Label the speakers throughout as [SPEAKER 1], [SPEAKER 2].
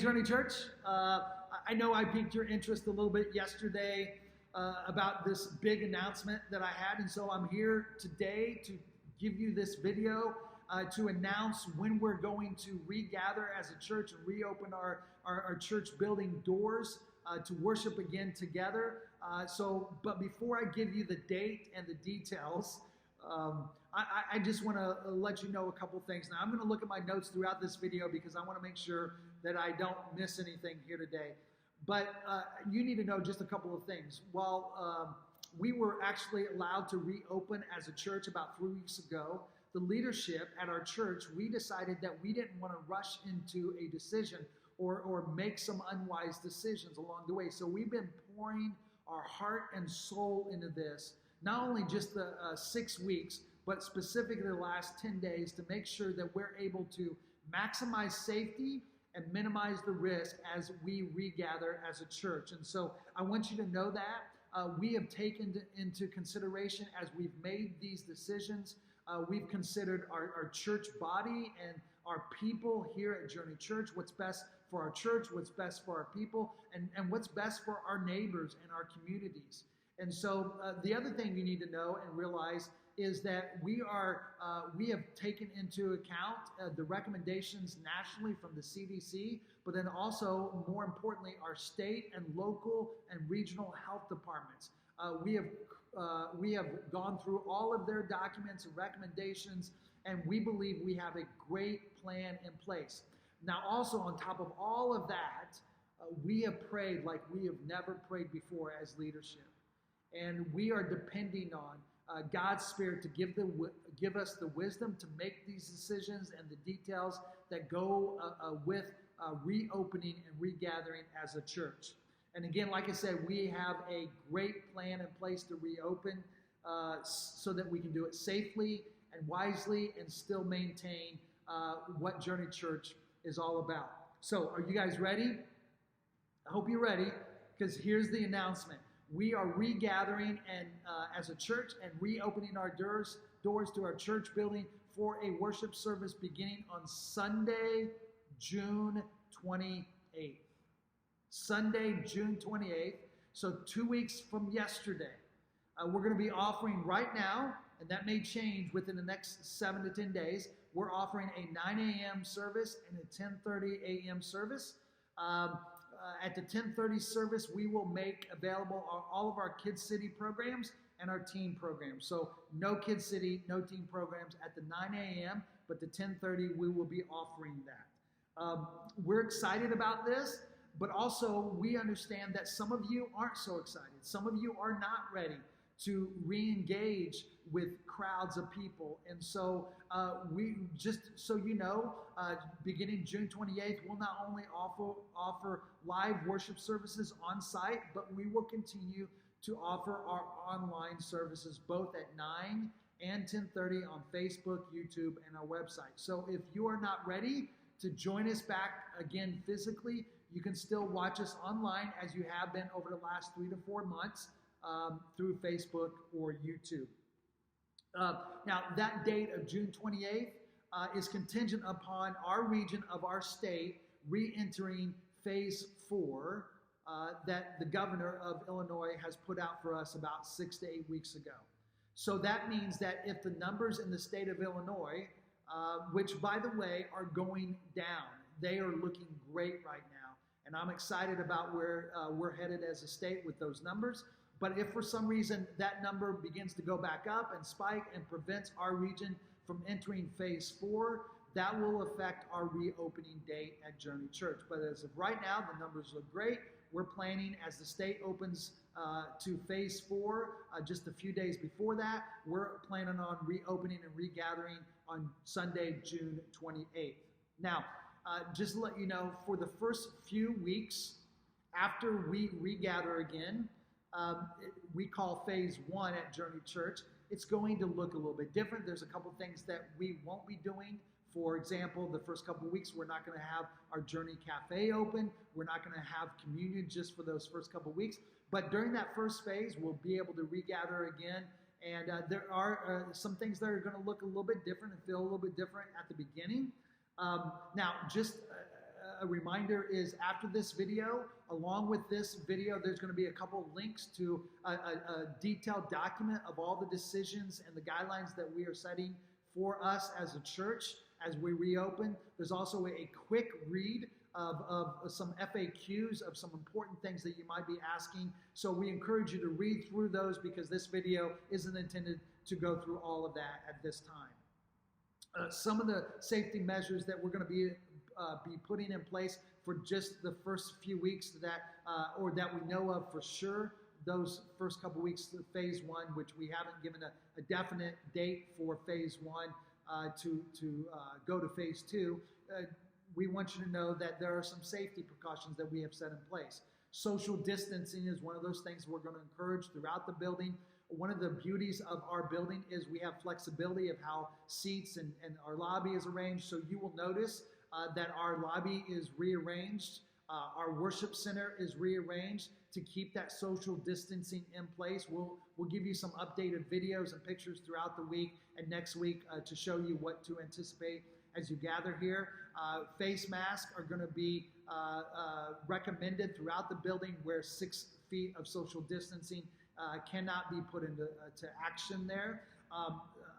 [SPEAKER 1] Journey Church. I know I piqued your interest a little bit yesterday about this big announcement that I had, and so I'm here today to give you this video to announce when we're going to regather as a church and reopen our church building doors to worship again together. But before I give you the date and the details, I just want to let you know a couple things. Now, I'm going to look at my notes throughout this video because I want to make sure that I don't miss anything here today. But you need to know just a couple of things. While we were actually allowed to reopen as a church about 3 weeks ago, the leadership at our church, we decided that we didn't want to rush into a decision or make some unwise decisions along the way. So we've been pouring our heart and soul into this, not only just the 6 weeks, but specifically the last 10 days to make sure that we're able to maximize safety and minimize the risk as we regather as a church. And so I want you to know that we have taken into consideration as we've made these decisions. We've considered our church body and our people here at Journey Church, what's best for our church, what's best for our people, and what's best for our neighbors and our communities. And so the other thing you need to know and realize is that we have taken into account the recommendations nationally from the CDC, but then also, more importantly, our state and local and regional health departments. We have gone through all of their documents and recommendations, and we believe we have a great plan in place. Now, also on top of all of that, we have prayed like we have never prayed before as leadership. And we are depending on God's Spirit to give us the wisdom to make these decisions and the details that go with reopening and regathering as a church. And again, like I said, we have a great plan in place to reopen so that we can do it safely and wisely and still maintain what Journey Church is all about. So are you guys ready? I hope you're ready, because here's the announcement. We are regathering and as a church and reopening our doors to our church building for a worship service beginning on Sunday, June 28th. Sunday, June 28th. So 2 weeks from yesterday. We're going to be offering right now, and that may change within the next 7 to 10 days, we're offering a 9 a.m. service and a 10:30 a.m. service. At the 10:30 service, we will make available all of our Kids City programs and our teen programs. So no Kids City, no teen programs at the 9 a.m., but the 10:30 we will be offering that. We're excited about this, but also we understand that some of you aren't so excited. Some of you are not ready to re-engage with crowds of people. And so we just so you know, beginning June 28th, we'll not only offer live worship services on site, but we will continue to offer our online services both at 9 and 10:30 on Facebook, YouTube, and our website. So if you are not ready to join us back again physically, you can still watch us online as you have been over the last 3 to 4 months. Through Facebook or YouTube. Now, that date of June 28th is contingent upon our region of our state re-entering phase 4 that the governor of Illinois has put out for us about 6 to 8 weeks ago. So that means that if the numbers in the state of Illinois, which by the way are going down, they are looking great right now. And I'm excited about where we're headed as a state with those numbers. But if for some reason that number begins to go back up and spike and prevents our region from entering phase 4, that will affect our reopening date at Journey Church. But as of right now, the numbers look great. We're planning as the state opens to phase 4 just a few days before that. We're planning on reopening and regathering on Sunday, June 28th. Now, just to let you know, for the first few weeks after we regather again, we call phase 1 at Journey Church. It's going to look a little bit different. There's a couple things that we won't be doing. For example, the first couple of weeks, we're not going to have our Journey Cafe open. We're not going to have communion just for those first couple of weeks. But during that first phase, we'll be able to regather again. And there are some things that are going to look a little bit different and feel a little bit different at the beginning. Now, just a reminder is after this video, along with this video, there's going to be a couple links to a detailed document of all the decisions and the guidelines that we are setting for us as a church as we reopen. There's also a quick read of some FAQs of some important things that you might be asking. So we encourage you to read through those because this video isn't intended to go through all of that at this time. Some of the safety measures that we're going to be putting in place for just the first few weeks that or that we know of for sure. Those first couple weeks of phase one, which we haven't given a definite date for phase one to go to phase two. We want you to know that there are some safety precautions that we have set in place. Social distancing is one of those things we're going to encourage throughout the building. One of the beauties of our building is we have flexibility of how seats and our lobby is arranged. So you will notice that our lobby is rearranged. Our worship center is rearranged to keep that social distancing in place. We'll give you some updated videos and pictures throughout the week and next week to show you what to anticipate as you gather here. Face masks are going to be recommended throughout the building where 6 feet of social distancing cannot be put into action there.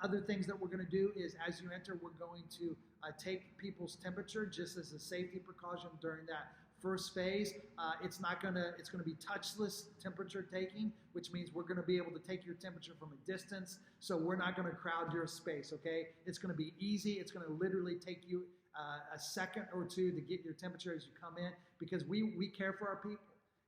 [SPEAKER 1] Other things that we're going to do is as you enter, we're going to take people's temperature just as a safety precaution during that first phase. It's going to be touchless temperature taking, which means we're going to be able to take your temperature from a distance. So we're not going to crowd your space, okay? It's going to be easy. It's going to literally take you a second or two to get your temperature as you come in because we care for our people.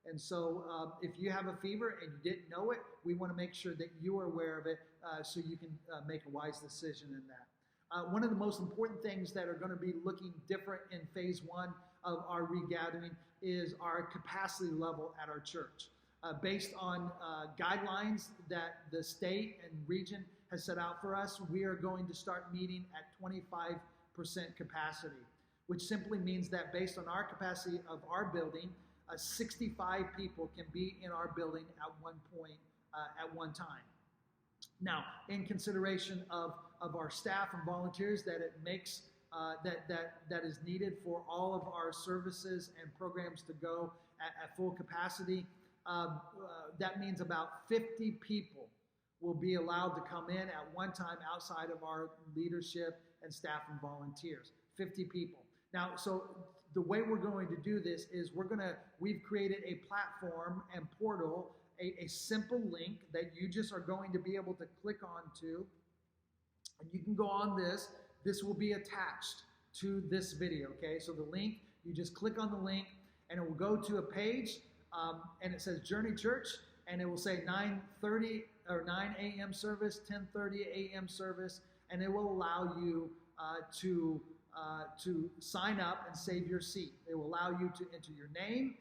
[SPEAKER 1] And so if you have a fever and you didn't know it, we want to make sure that you are aware of it so you can make a wise decision in that. One of the most important things that are going to be looking different in phase one of our regathering is our capacity level at our church. Based on guidelines that the state and region has set out for us, we are going to start meeting at 25% capacity, which simply means that based on our capacity of our building, 65 people can be in our building at one point, at one time. Now, in consideration of our staff and volunteers that it makes that is needed for all of our services and programs to go at full capacity, that means about 50 people will be allowed to come in at one time outside of our leadership and staff and volunteers. 50 people. Now, so the way we're going to do this is we've created a platform and portal, a simple link that you just are going to be able to click onto, and you can go on this. This will be attached to this video, okay? So the link, you just click on the link, and it will go to a page, and it says Journey Church, and it will say 9:30 or 9 a.m. service, 10:30 a.m. service, and it will allow you to sign up and save your seat. It will allow you to enter your name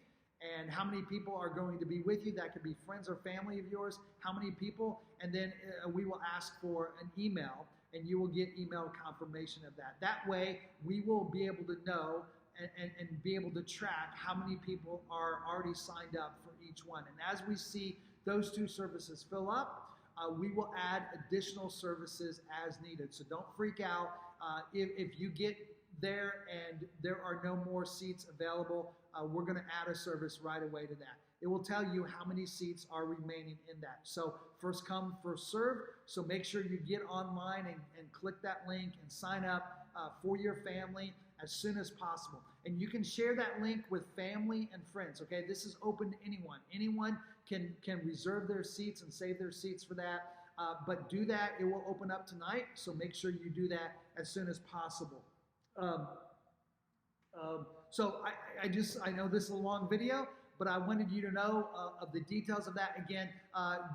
[SPEAKER 1] and how many people are going to be with you. That could be friends or family of yours, how many people, and then we will ask for an email, and you will get email confirmation of that. That way, we will be able to know and be able to track how many people are already signed up for each one. And as we see those two services fill up, we will add additional services as needed. So don't freak out. If you get there and there are no more seats available, we're going to add a service right away to that. It will tell you how many seats are remaining in that. So first come, first serve. So make sure you get online and click that link and sign up for your family as soon as possible. And you can share that link with family and friends, okay? This is open to anyone. Anyone can reserve their seats and save their seats for that. But do that. It will open up tonight, so make sure you do that as soon as possible. So I know this is a long video, but I wanted you to know of the details of that. Again,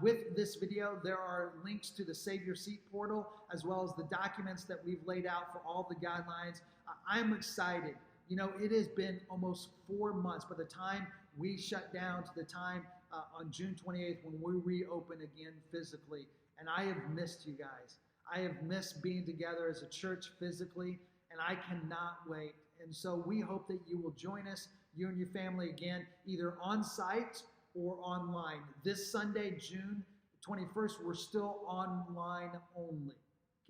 [SPEAKER 1] with this video, there are links to the Save Your Seat portal, as well as the documents that we've laid out for all the guidelines. I'm excited. You know, it has been almost 4 months by the time we shut down to the time on June 28th when we reopen again physically. And I have missed you guys. I have missed being together as a church physically, and I cannot wait. And so we hope that you will join us, you and your family again, either on site or online. This Sunday, June 21st, we're still online only,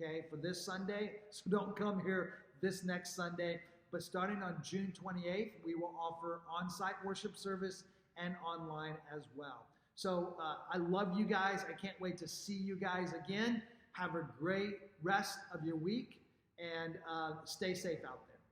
[SPEAKER 1] okay, for this Sunday. So don't come here this next Sunday. but starting on June 28th, we will offer on-site worship service and online as well. So I love you guys. I can't wait to see you guys again. Have a great rest of your week, and stay safe out there.